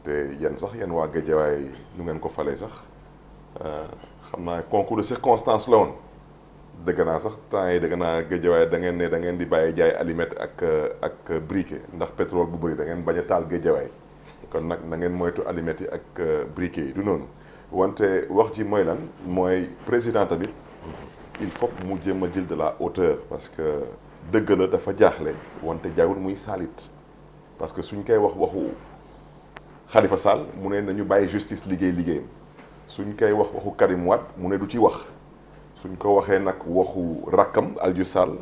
te yéen sax yéen waa Guédiawaye nu ngeen ko falee sax xam naa concours de circonstance la woon dëgg naa sax temps yi dëgg naa Guédiawaye da ngeen ne da ngeen di bàyyi jaay allumette ak briquet ndax pétrole bu bëri da ngeen bañ a taal Guédiawaye kon nag na ngeen moytu allumette yi ak briquet yi du noonu wante wax ji mooy lan mooy président tamit il faut mu jéem a jël de la hauteur parce que dëgg la dafa jaaxle wante jaawul muy saalit parce que suñ koy waxu Khalifa Sall mu ne nañu bàyyi justice liggéeyam suñ koy waxu Karim Wade mu ne du ci wax suñ ko waxee nag waxu rakkam Aliou Sall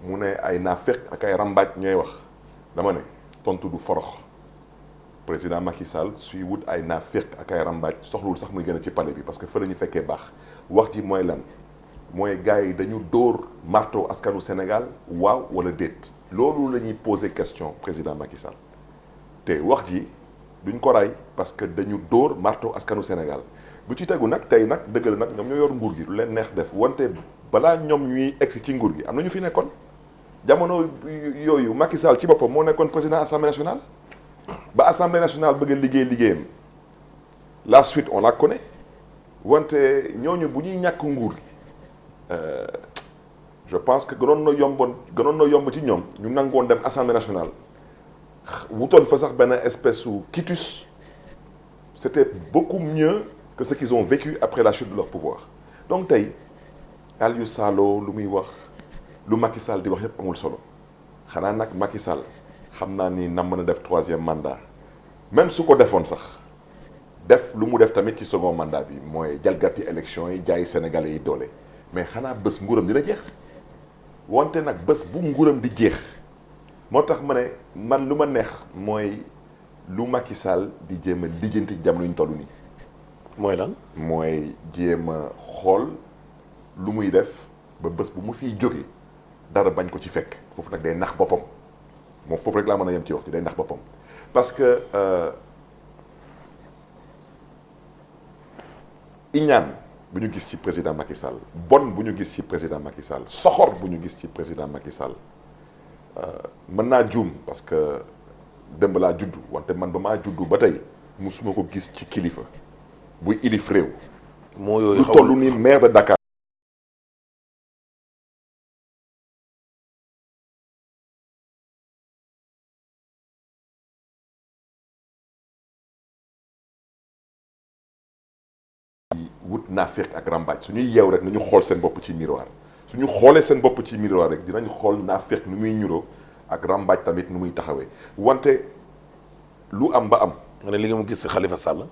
mu ne ay naafeq ak ay rambaaj ñooy wax dama ne tontu du forox président Macky Sall suy wut ay naafeq ak ay rambaaj soxlul sax muy gën a ci palais bi parce que fa la ñu fekkee baax wax ji mooy lan mooy gars yi dañu dóor marteau askanu Sénégal waaw wala déet loolu la ñuy poser question président Macky Sall te wax ji duñ ko ray parce que dañu dóor marteau askanu Sénégal bu ci tegu nag tey nag dëgg la nag ñoom ñoo yor nguur gi lu leen neex def wante balaa ñoom ñuy egsi ci nguur gi am na ñu fi nekkoon jamono yooyu Macky Sall ci boppam moo nekkoon président assemblée nationale ba assemblée nationale bëgg a liggéeyam la suite on la connaît wante ñooñu bu ñuy ñàkk nguur gi je pense que gënoon na yomb ci ñoom ñu nangoon dem assemblée nationale wutoon fa sax benn espèce su quitus c'était beaucoup mieux que ce qu'ils ont vécu après la chute de leur pouvoir donc tey Aliou Sall lu muy wax lu Macky Sall di wax yépp amul solo xanaa nag Macky Sall xam naa ni nam mën a def troisième mandat même su ko defoon sax def lu mu def tamit ci second mandat bi mooy jalgati élection yi jaay sénégalais yi doole mais xanaa bés nguuram dina jeex wante nag bés bu nguuram di jeex moo tax ma ne man lu ma neex mooy lu Macky Sall di jéem a lijjanti jamono ñu toll nii. mooy lan. mooy jéem a xool lu muy def ba bés bu mu fiy jóge dara bañ ko ci fekk foofu nag day nax boppam moom foofu rek laa mën a yem ci wax ci day nax boppam parce que iñaan bu ñu gis ci président Macky Sall bon bu ñu gis ci président Macky Sall soxor bu ñu gis ci président Macky Sall mën naa juum parce que démb laa juddu wante man ba maa juddu ba tey musuma ko gis ci kilifa buy ilif réew. moo yooyu lu toll ni maire de Dakar. wut naa fekk ak rambaaj suñuy yeew rek nañu xool seen bopp ci miroir suñu xoolee seen bopp ci miroir rek dinañ xool naa fekk nu muy ñuroo ak rambaaj tamit nu muy taxawee wante lu am ba am. nga ne li nga mu gis si Khalifa Sall.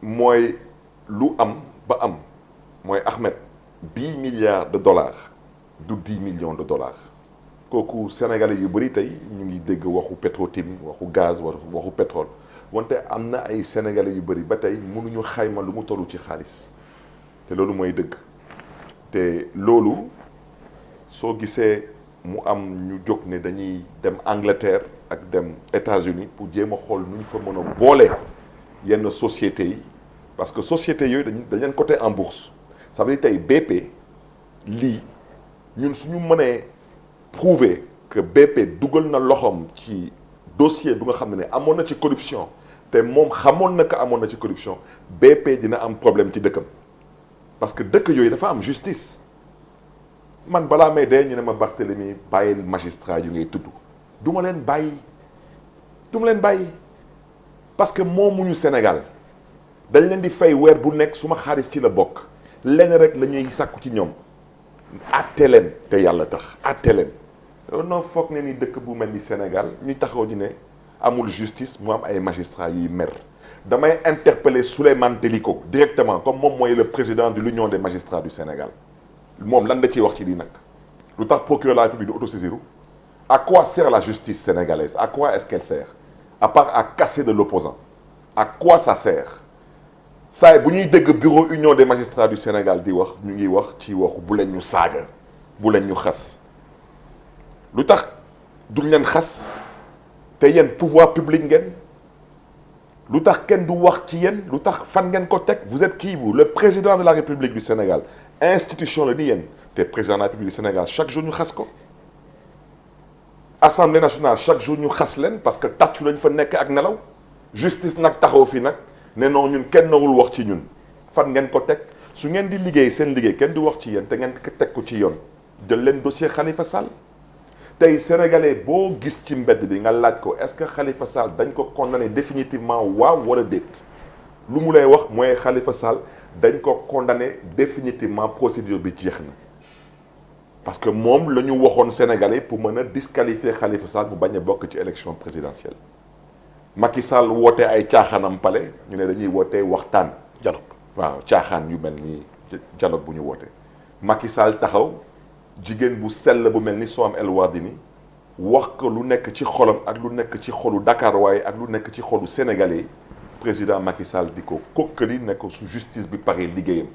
mooy lu am ba am mooy Ahmed 10 milliards de dollars du 10 millions de dollars kooku sénégalais yu bëri tey ñu ngi dégg waxu Petro-Tim waxu gaz waxu pétrole wante am na ay sénégalais yu bëri ba tey mënuñu xayma lu mu tollu ci xaalis te loolu mooy dëgg te loolu soo gisee mu am ñu jóg ne dañuy dem Angleterre ak dem États-Unis pour jéem a xool nu ñu fa mën a boole yenn sociétés yi parce que sociétés yooyu dañ leen coté en bourse ça veut dire tey BP lii ñun suñu mënee prouver que BP dugal na loxoom ci dossier bu nga xam ne amoon na ci corruption te moom xamoon na que amoon na ci corruption BP dina am problème ci dëkkam parce que dëkk yooyu dafa am justice man balaa may dee ñu ne ma Barthélemy bàyyil magistrat yu ngay tudd du ma leen bàyyi parce que moomuñu Sénégal dañ leen di fay weer bu nekk suma xaalis ci la bokk lenn rek la ñuy sàkku ci ñoom àtte leen te yàlla tax àtte leen noo foog ne ni dëkk bu mel ni Sénégal ñu taxaw ñu ne amul justice mu am ay magistrats yuy mer damay interpeller Souleymane Teliko directement comme moom mooy le président de l'Union des magistrats du Sénégal moom lan da ciy wax ci lii nag lu tax procureur de la République du autosaisiru à quoi sert la justice sénégalaise à quoi est-ce qu'elle sert à part à casser de l'opposant à quoi ça sert saa bu ñuy dégg bureau Union des magistrats du Sénégal di wax ñu ngi wax ci waxu bu leen ñu saaga bu leen ñu xas lu tax duñ leen xas te yéen pouvoir public ngeen lu tax kenn du wax ci yéen lu tax fan ngeen ko teg vous êtes qui vous le président de la République du Sénégal institution la ni yéen te président de la République du Sénégal chaque jour ñu xas ko Assemblée nationale chaque jour ñu xas leen parce que tàccu lañ fa nekk ak nelaw justice nag taxaw fii nag ne non ñun kenn nawul wax ci ñun fan ngeen ko teg su ngeen di liggéey seen liggéey kenn di wax ci yéen te ngeen teg ko ci yoon jël leen dossier Khalifa Sall tey sénégalais boo gis ci mbedd bi nga laaj ko est-ce que Khalifa Sall dañ ko condamné définitivement waaw wala déet lu mu lay wax mooy Khalifa Sall dañ ko condamné définitivement procédure bi jeex na parce que moom la ñu waxoon sénégalais pour mën a disqualifier Khalifa Sall bu bañ a bokk ci élection présidentielle Macky Sall woote ay caaxaanam pale ñu ne dañuy woote waxtaan dialogue waaw caaxaan yu mel ni dialogue bu ñu woote Macky Sall taxaw jigéen bu sell bu mel ni Soham El Wardini wax ko lu nekk ci xolam ak lu nekk ci xolu Dakar waaye ak lu nekk ci xolu sénégalais président Macky Sall di ko kokkali ne ko su justice bi pare liggéeyam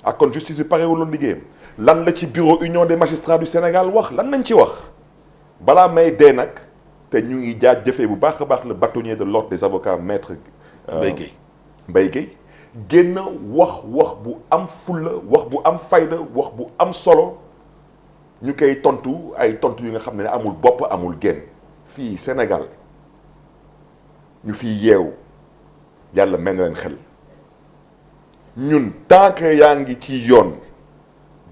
ak kon justice bi pare wuloon liggéeyam lan la ci bureau union des magistrats du Sénégal wax lan lañ ci wax balaa may dee nag te ñu ngi jaajëfee bu baax a baax le bâtonnier de l'ordre des avocats maître Mbaye Guèye génn wax bu am fulla wax bu am fayda wax bu am solo ñu koy tontu ay tontu yu nga xam ne amul bopp amul génn fii Sénégal ñu fii yeewu yàlla mel na leen xel ñun tant que yaa ngi ci yoon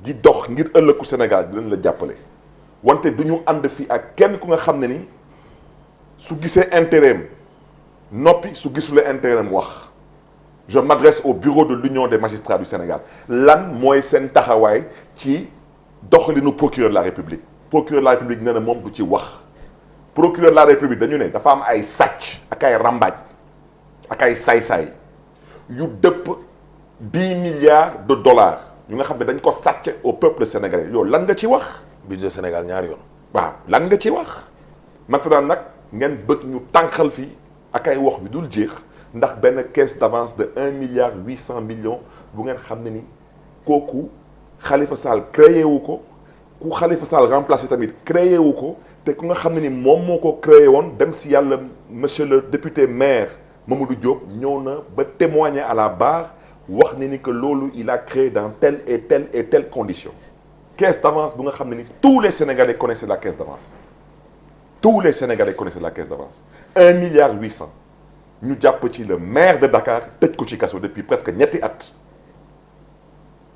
di dox ngir ëllëgu Sénégal dinañ la jàppale wante du ñu ànd fii ak kenn ku nga xam ne ni su gisee intérêt am noppi su gisulee intérêt am wax je m'adresse au bureau de l'union des magistrats du Sénégal lan mooy seen taxawaay ci doxalinu procureur de la République procureur de la République nee na moom du ci wax procureur de la République dañu ne dafa am ay sàcc ak ay rambaaj ak ay saay-saay yu dëpp 10 milliards de dollars yu nga xam ne dañ ko sàcc au peuple sénégalais yow lan nga ci wax. budget Sénégal ñaari yoon. waaw lan nga ci wax maintenant nag ngeen bëgg ñu tànqal fii ak ay wax bi dul jeex ndax benn caisse d'avance de 1 milliard 800 millions bu ngeen xam ne ni kooku Khalifa Sall créé wu ko ku Khalifa Sall remplacé tamit créé wu ko te ku nga xam ne ni moom moo ko créé woon dem si yàlla monsieur le député maire Mamadou Diop ñëw na ba témoigner à la barre wax ne ni que loolu il a créé dans telle et telle et telle condition caisse d'avance bu nga xam ne ni tous les Sénégalais connaissaient la caisse d'avance tous les Sénégalais connaissaient la caisse d'avance 1 milliard 800 ñu jàpp ci le maire de Dakar tëj ko ci kaso depuis presque ñetti at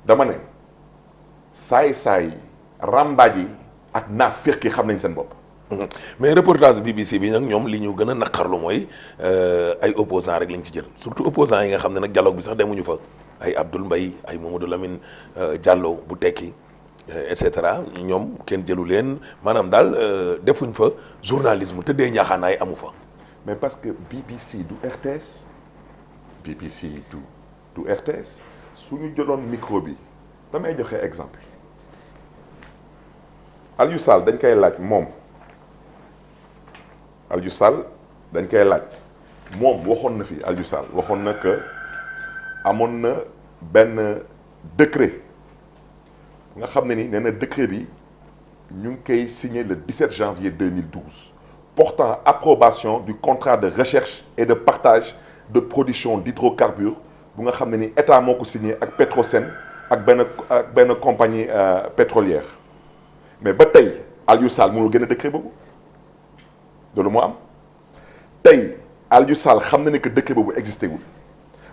dama ne saay-saay rambaaj yi ak naaféq yi xam nañ seen bopp. mais reportage BBC bi nag ñoom li ñu gën a naqarlu mooy ay opposants rek lañ ci jël surtout opposants yi nga xam ne nag dialogue bi sax demuñu fa ay Abdoul Mbaye ay Mamadou Lamine Diallo bu tekki et cetera ñoom kenn jëlu leen maanaam daal defuñ fa journalisme te dee ñaaxaanaay amu fa. mais parce que BBC du RTS BBC du RTS su ñu jëloon micro bi damay joxe exemple Aliou Sall dañ koy laaj moom Aliou Sall dañ koy laaj moom waxoon na fi Aliou Sall waxoon na que amoon na benn décret nga xam ne ni nee na décret bi ñu ngi koy signé le 17 janvier 2012 portant approbation du contrat de recherche et de partage de production d'hydrocarbures bu nga xam ne ni état moo ko signé ak Petrosen ak benn compagnie pétrolière mais ba tey Aliou Sall mënul génne décret boobu loolu moo am tey Aliou Sall xam na ne que décret boobu existé wul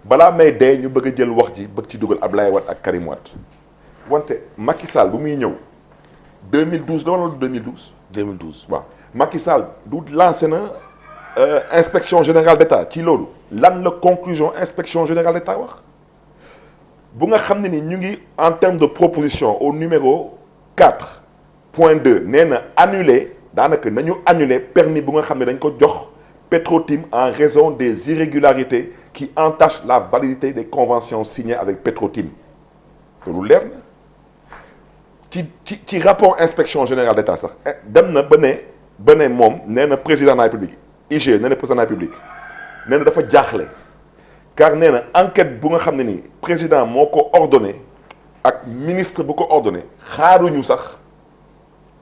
balaa may dee ñu bëgg a jël wax ji bëgg ci dugal Ablaye Wade ak Karim Wade wante Macky Sall bu muy ñëw 2012 la wala 2012. 2012 waaw Macky Sall du lancé na inspection générale d'État ci loolu lan la conclusion inspection générale d'État wax bu nga xam ne ni ñu ngi en termes de proposition au numéro 4.2 nee na annulé daanaka nañu annulé permis bu nga xam ne dañ ko jox Petrotim en raison des irrégularités qui entachent la validité des conventions signées avec Petrotim loolu leer na ci rapport inspection générale d'État sax dem na ba ne moom nee na président de la République IG nee na président de la République nee na dafa jaaxle car nee na enquête bu nga xam ne ni président moo ko ordonné ak ministre bu ko ordonné xaaruñu sax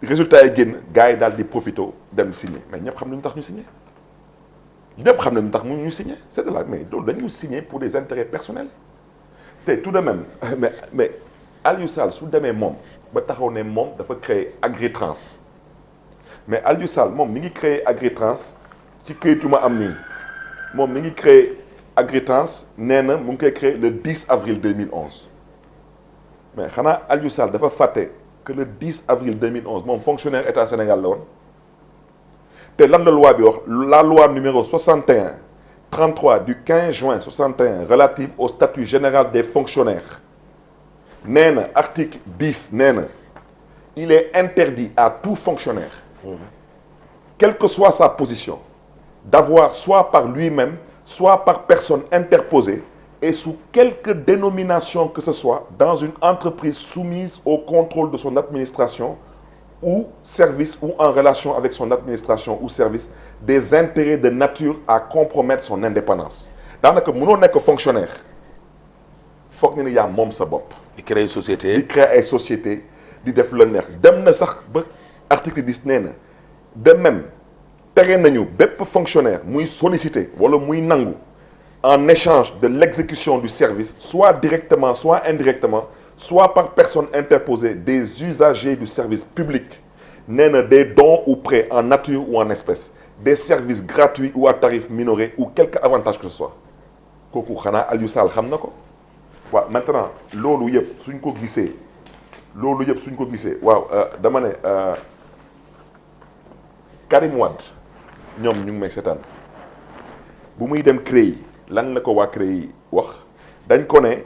résultat yi génn gars yi daal di profito dem signé mais ñëpp xam nañu tax ñu signé ñëpp xam nañu tax ñu signé c'est de là mais loolu dañu signé pour des intérêts personnels te tout de même mais Aliou Sall su demee moom ba taxaw ne moom dafa créer Agritrans mais Aliou Sall moom mi ngi créé Agritrans ci këyit yu ma am nii moom mi ngi créé Agritrans nee na mu ngi koy créé le 10 avril 2011 mais xanaa Aliou Sall dafa fàtte que le 10 avril 2011 moom fonctionnaire état Sénégal la woon te lan la loi bi wax la loi numéro 61 33 du 15 juin 61 relative au statut général des fonctionnaires nee na article 10 nee na il est interdit à tout fonctionnaire quelle que soit sa position d'avoir soit par lui-même soit par personne interposée et sous quelque dénomination que ce soit dans une entreprise soumise au contrôle de son administration ou service ou en relation avec son administration ou service des intérêts de nature à compromettre son indépendance daanaka mënoo nekk fonctionnaire foog nga ni yaa moom sa bopp. di créer société di créer ay société di def la neex dem na sax ba article 10 nee na de même tere nañu bépp fonctionnaire muy solliciter wala muy nangu en échange de l'exécution du service soit directement soit indirectement soit par personne interposée des usagers du service public nee na des dons ou prêts en nature ou en espèces des services gratuits ou à tarif minoré ou quelque avantage que ce soit kooku xanaa Aliou Sall xam na ko waaw maintenant loolu yëpp suñ ko gisee waaw dama ne Karim Wade ñoom ñu ngi may seetaan bu muy dem CREI lan la ko waa CREI wax dañ ko ne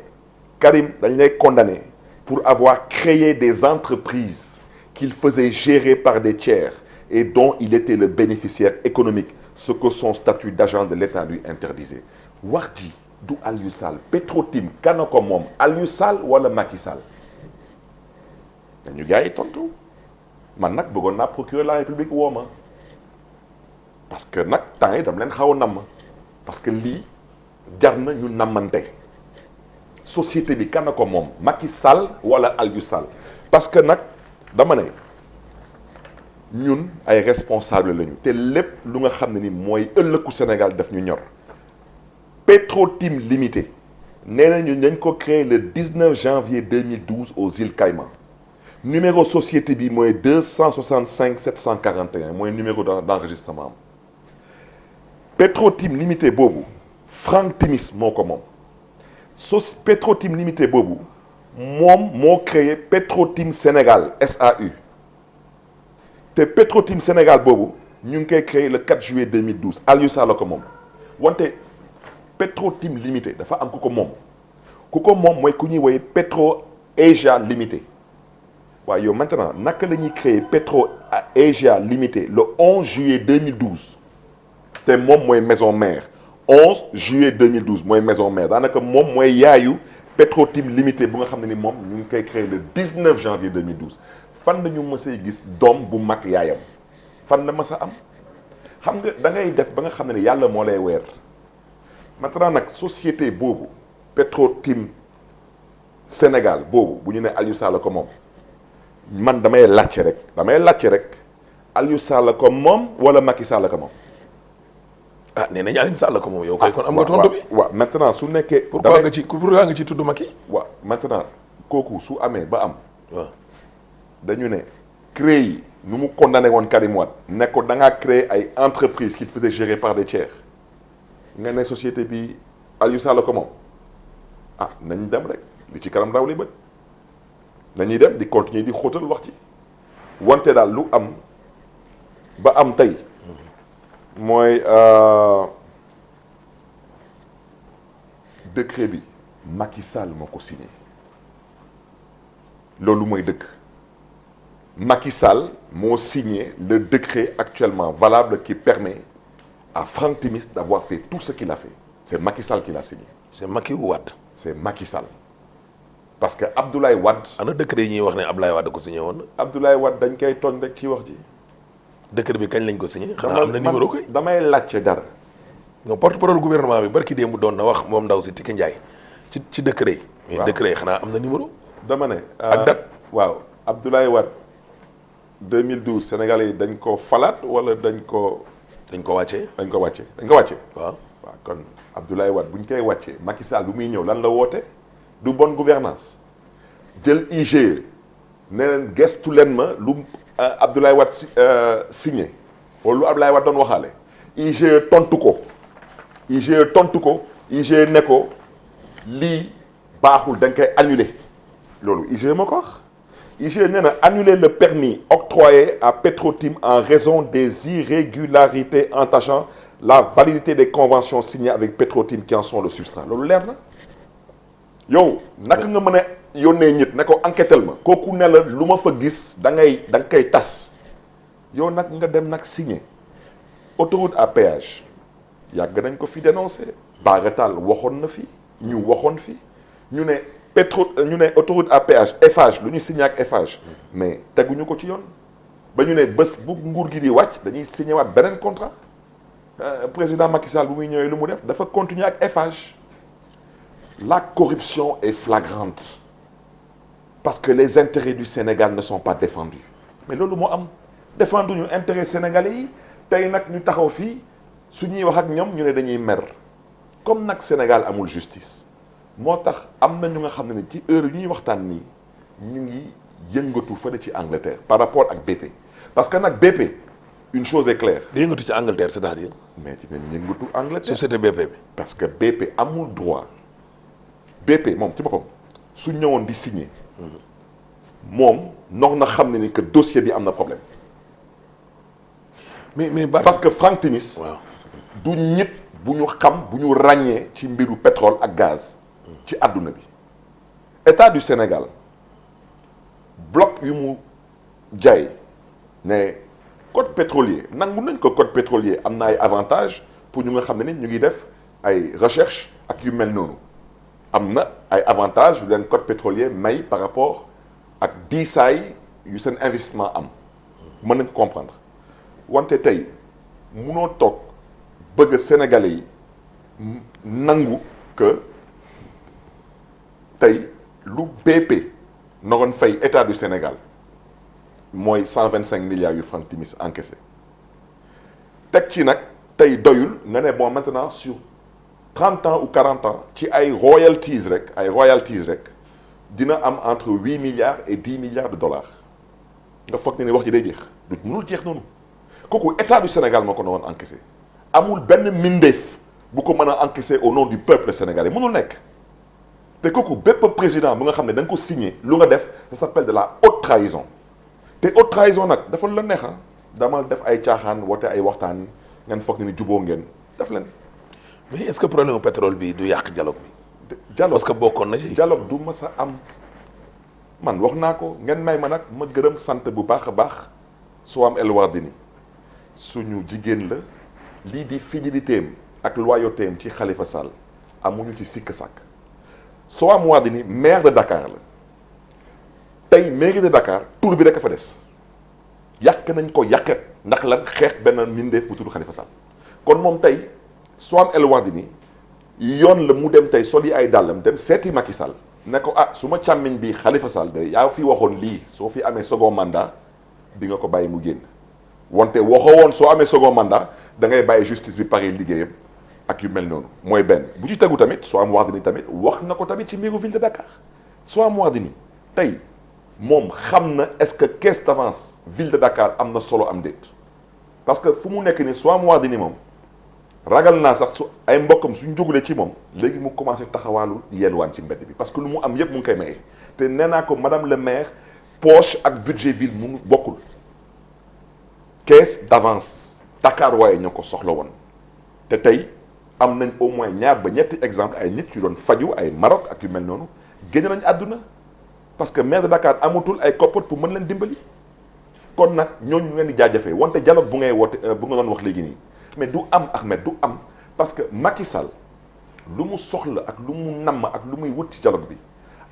Karim dañ lay condamné pour avoir créé des entreprises qu'il faisait gérer par des tiers et dont il était le bénéficiaire économique ce que son statut d'agent de l'État lui interdisait wax ji du Aliou Sall Petro-Tim kan ko moom Aliou Sall wala Macky Sall dañu gars yi tontu man nag bëggoon naa procureur de la République woo ma parce que nag temps yi dam leen xaw a namm parce que lii jar na ñu nammante société bi kan ko moom Macky Sall wala Aliou Sall parce que nag dama ne ñun ay responsable lañu te lépp lu nga xam ne ni mooy ëllëgu Sénégal daf ñu ñor Petro-Tim Limited nee nañu dañ ko créé le 19 janvier 2012 aux îles Caïmans numéro société bi mooy 265 741 mooy numéro d'enregistrement am Petro-Tim Limited boobu Franck Timis moo ko moom Petro-Tim Limited boobu moom moo créé Petro-Tim Sénégal SAU te Petro-Tim Sénégal boobu ñu ngi koy créé le 4 juillet 2012 Aliou Sall la ko moom wante Petro-Tim Limited dafa am ku ko moom mooy ku ñuy woowee Petro Asia Limited waaye yow maintenant naka la ñuy créé Petro Asia Limited le 11 juillet 2012 te moom mooy maison mère 11 juillet 2012 mooy maison mère daanaka moom mooy yaayu Petro-Tim Limited bu nga xam ne ni moom ñu ngi koy créé le 19 janvier 2012 fan la ñu mës a gis doom bu mag yaayam fan la mës a am xam nga da ngay def ba nga xam ne ni yàlla moo lay weer maintenant nag société boobu Petro-Tim Sénégal boobu bu ñu ne Aliou Sall ko moom man damay laajte rek Aliou Sall ko moom wala Macky Sall ko moom. ah nee nañu Aliou Sall ko moom yow kay kon am nga tontu bi waaw maintenant su nekkee. pourquoi nga ci tudd Macky. waaw maintenant kooku su amee ba am. waaw dañu ne CREI nu mu condamné woon Karim Wade ne ko da ngaa créé ay entreprises qui faisaient gérer par des tiers nga ne société bi Aliou Sall ko moom ah nañ dem rek li ci kanam raw li bët nañuy dem di continuer di xóotal wax ci wante daal lu am ba am tey mooy décret bi Macky Sall moo ko signé loolu mooy dëgg Macky Sall moo signé le décret actuellement valable qui permet à Franck Timis d'avoir fait tout ce qu'il a fait c'est Macky Sall qui l'a signé. c'est Macky ou Wade. c'est Macky Sall parce que Abdoulaye Wade. ana décret yi ñuy wax ne Abdoulaye Wade ko signé woon. Abdoulaye Wade dañ koy tooñ rek ci wax ji. décret bi kañ lañ ko signé. xanaa am na numéro koy damay laajte dara. nga porte-parole gouvernement bi barki démb doon na wax moom ndaw si Tike Ndiaye ci décret yi. mais décret yi xanaa am na numéro. dama ne. ak date waaw Abdoulaye Wade 2012 Sénégalais yi dañ ko falaat wala dañ ko wàccee. dañ ko wàccee. waaw kon Abdoulaye Wade bu ñu koy wàccee Macky Sall bu muy ñëw lan la woote du bonne gouvernance jël IGE ne leen gestu leen ma lu Abdoulaye Wade signé wala lu Abdoulaye Wade doon waxaale IGE tontu ko IGE ne ko lii baaxul da nga koy annuler loolu IGE ma ko wax IGE nee na annuler le permis octroyé à Petro-Tim en raison des irrégularités entachant la validité des conventions signées avec Petro-Tim qui en sont le substrat loolu leer na yow naka nga mën a yónnee nit ne ko enquêtel ma kooku ne la lu ma fa gis da nga koy tas yow nag nga dem nag signer autoroute à péage yàgg nañ ko fi dénoncé Baratal waxoon na fi ñu waxoon fi ñu ne ñu ne autoroute à péage Eiffage lu ñu signé ak Eiffage mais teguñu ko ci yoon ba ñu ne bés bu nguur gi di wàcc dañuy signé waat beneen contrat président Macky Sall bu muy ñëwee lu mu def dafa continuer ak Eiffage la corruption est flagrante parce que les intérêts du Sénégal ne sont pas défendus mais loolu moo am défendre ñu intérêt sénégalais yi tey nag ñu taxaw fii su ñuy wax ak ñoom ñu ne dañuy mer comme nag Sénégal amul justice moo tax am na ñu nga xam ne ci heure yu ñuy waxtaan nii ñu ngi yëngatu fële ci Angleterre par rapport ak BP parce que nag BP une chose est claire. di yëngatu ci Angleterre c'est-à-dire. mais dinañ yëngatu Angleterre. société BP bi. parce que BP amul droit BP moom ci boppam su ñëwoon di signer moom nox na xam ne ni que dossier bi am na problème. mais parce que Frank Timis waaw du ñit bu ñu xam bu ñu ràññee ci mbiru pétrole ak gaz ci àdduna bi état du Sénégal bloc yu mu jaay ne code pétrolier nangu nañ ko code pétrolier am na ay avantages pour ñu nga xam ne ni ñu ngi def ay recherche ak yu mel noonu am na ay avantages yu leen code pétrolier may par rapport ak diisaay yu seen investissement am mën nañ ko comprendre wante tey munoo toog bëgg Sénégalais yi nangu que tey lu BP naroon fay état du Sénégal mooy 125 milliards yu Frank Timis encaissé teg ci nag tey doyul nga ne bon maintenant sur 30 ans ou 40 ans ci ay royalties rek dina am entre 8 milliards et 10 milliards de dollars nga foog ne ni wax ji day jeex du mënul jeex noonu kooku état du Sénégal moo ko naroon encaissé amul benn mindeef bu ko mën a encaisser au nom du peuple sénégalais mënul nekk te kooku bépp président bu nga xam ne da nga ko signé lu nga def ça s'appelle de la haute trahison te haute trahison nag dafa la neex dama def ay caaxaan woote ay waxtaan ngeen foog ni juboo ngeen def leen. mais est-ce que problème pétrole bi du yàq dialogue bi. dialogue parce que bokkoon na ci. dialogue du mas a am man wax naa ko ngeen may ma nag ma gërëm sant bu baax a baax Soham El Wardini suñu jigéen la lii di fidélité am ak loyauté am ci Khalifa Sall amuñu ci sikk sàkk Soham Wardini maire de Dakar la tey mairie de Dakar tur bi rek a fa des yàq nañ ko yàqet ndax lan xeex benn mbindeef bu tudd Khalifa Sall kon moom tey Soham El Wardini yoon la mu dem tey soli ay dàllam dem seeti Macky Sall ne ko su ma càmmiñ bi Khalifa Sall de yaa fi waxoon lii soo fi amee second mandat di nga ko bàyyi mu génn wante waxoo woon soo amee second mandat da ngay bàyyi justice bi pare liggéeyam ak yu mel noonu mooy benn bu ci tegu tamit Soham Wardini tamit wax na ko tamit ci mbiru ville de Dakar Soham Wardini tey moom xam na est-ce que caisse d'avance ville de Dakar am na solo am déet parce que fu mu nekk ni Soham Wardini moom ragal naa sax su ay mbokkam suñ jógulee ci moom léegi mu commencé taxawaalu yelwaan ci mbedd bi parce que lu mu am yëpp mu ngi koy maye te nee naa ko madame le maire poche ak budget ville mu bokkul caisse d'avance Dakar waaye ñoo ko soxla woon te tey am nañ au moins ñaar ba ñetti exemple ay nit yu doon faju ay Maroc ak yu mel noonu génn nañ àdduna parce que maire de Dakar amatul ay koppar pour mën leen dimbali kon nag ñooñu ngeen di jaajëfee wante dialogue bu ngay woote bu nga doon wax léegi nii mais du am Ahmed du am parce que Macky Sall lu mu soxla ak lu mu namm ak lu muy wut ci dialogue bi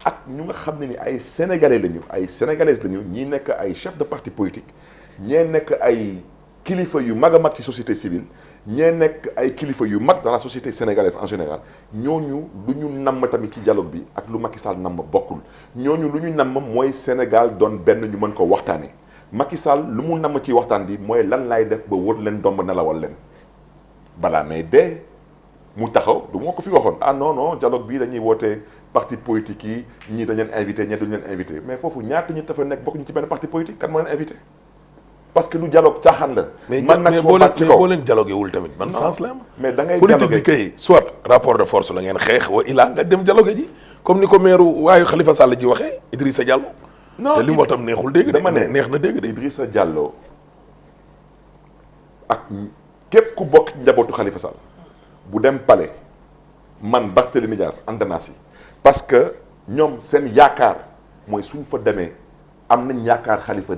ak ñu nga xam ne ni ay sénégalais lañu ay sénégalaises lañu ñii nekk ay chefs de parti politique ñee nekk ay kilifa yu mag a mag ci société civile ñee nekk ay kilifa yu mag dans la société sénégalaise en général ñooñu lu ñu namm tamit ci dialogue bi ak lu Macky Sall namm bokkul ñooñu lu ñu namm mooy Sénégal doon benn ñu mën ko waxtaanee Macky Sall lu mu namm ci waxtaan bi mooy lan laay def ba wër leen domb nelawal leen balaa may dee mu taxaw du moo ko fi waxoon non non dialogue bii dañuy woote parti politique yi ñii dañ leen invité ñii dañu leen invité mais foofu ñaata ñi dafa nekk bokkuñu ci benn parti politique kan moo leen invité parce que lu dialogue caaxaan la. mais boo leen dialogué wul tamit ban sens la am. mais da ngay politique bi kay soit rapport de force la ngeen xeex wa ilaa nga dem dialogué ji comme ni ko maire waayu Khalifa Sall ji waxee Idrissa Diallo. non te li mu wax tam neexul dégg. dama ne neex na dégg de. Idrissa Diallo ak képp ku bokk njabootu Khalifa Sall bu dem palais man Barthélémy Dias ànd naa si parce que ñoom seen yaakaar mooy suñ fa demee am nañ yaakaar Khalifa